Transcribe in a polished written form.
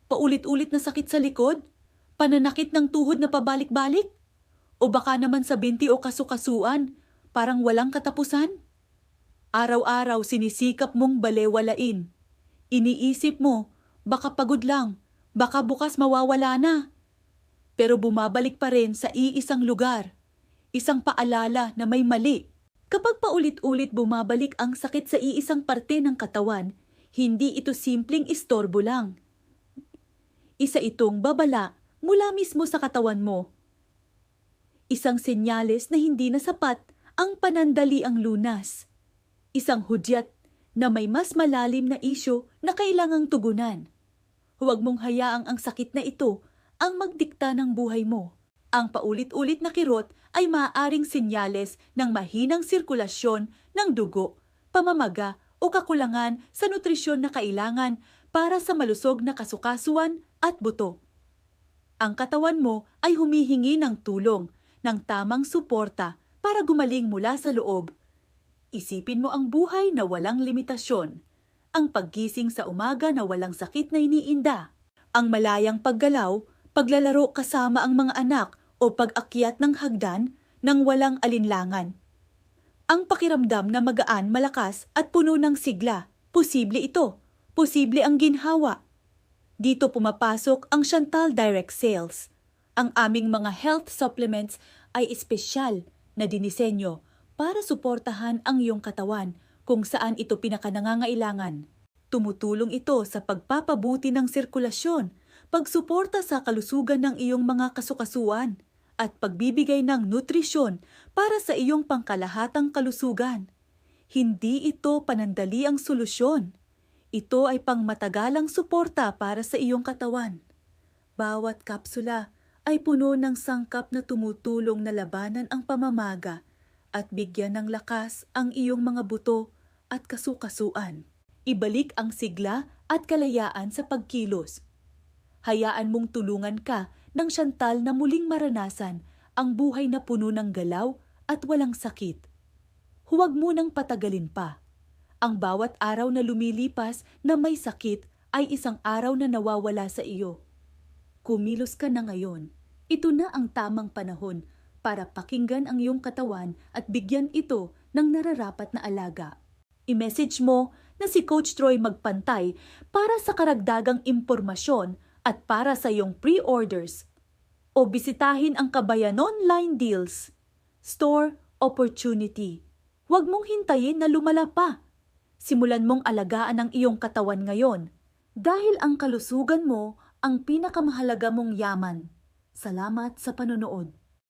Paulit-ulit na sakit sa likod? Pananakit ng tuhod na pabalik-balik? O baka naman sa binti o kasukasuan, parang walang katapusan? Araw-araw sinisikap mong balewalain. Iniisip mo, baka pagod lang, baka bukas mawawala na. Pero bumabalik pa rin sa iisang lugar. Isang paalala na may mali. Kapag paulit-ulit bumabalik ang sakit sa iisang parte ng katawan, hindi ito simpleng istorbo lang. Isa itong babala mula mismo sa katawan mo. Isang senyales na hindi na sapat ang panandaliang lunas. Isang hudyat na may mas malalim na isyu na kailangang tugunan. Huwag mong hayaang ang sakit na ito ang magdikta ng buhay mo. Ang paulit-ulit na kirot ay maaaring senyales ng mahinang sirkulasyon ng dugo, pamamaga o kakulangan sa nutrisyon na kailangan para sa malusog na kasukasuan at buto. Ang katawan mo ay humihingi ng tulong, ng tamang suporta para gumaling mula sa loob. Isipin mo ang buhay na walang limitasyon, ang paggising sa umaga na walang sakit na iniinda, ang malayang paggalaw, paglalaro kasama ang mga anak o pag-akyat ng hagdan nang walang alinlangan. Ang pakiramdam na magaan, malakas at puno ng sigla, posible ito, posible ang ginhawa. Dito pumapasok ang Chantal Direct Sales. Ang aming mga health supplements ay espesyal na dinisenyo para suportahan ang iyong katawan kung saan ito pinakanangangailangan. Tumutulong ito sa pagpapabuti ng sirkulasyon, pagsuporta sa kalusugan ng iyong mga kasukasuan, at pagbibigay ng nutrisyon para sa iyong pangkalahatang kalusugan. Hindi ito panandali ang solusyon. Ito ay pangmatagalang suporta para sa iyong katawan. Bawat kapsula ay puno ng sangkap na tumutulong na labanan ang pamamaga at bigyan ng lakas ang iyong mga buto at kasukasuan. Ibalik ang sigla at kalayaan sa pagkilos. Hayaan mong tulungan ka ng Chantal na muling maranasan ang buhay na puno ng galaw at walang sakit. Huwag mo nang patagalin pa. Ang bawat araw na lumilipas na may sakit ay isang araw na nawawala sa iyo. Kumilos ka na ngayon. Ito na ang tamang panahon para pakinggan ang iyong katawan at bigyan ito ng nararapat na alaga. I-message mo na si Coach Troy Magpantay para sa karagdagang impormasyon at para sa iyong pre-orders. O bisitahin ang Kabayan Online Deals. Store Opportunity. Huwag mong hintayin na lumala pa. Simulan mong alagaan ang iyong katawan ngayon dahil ang kalusugan mo ang pinakamahalaga mong yaman. Salamat sa panonood.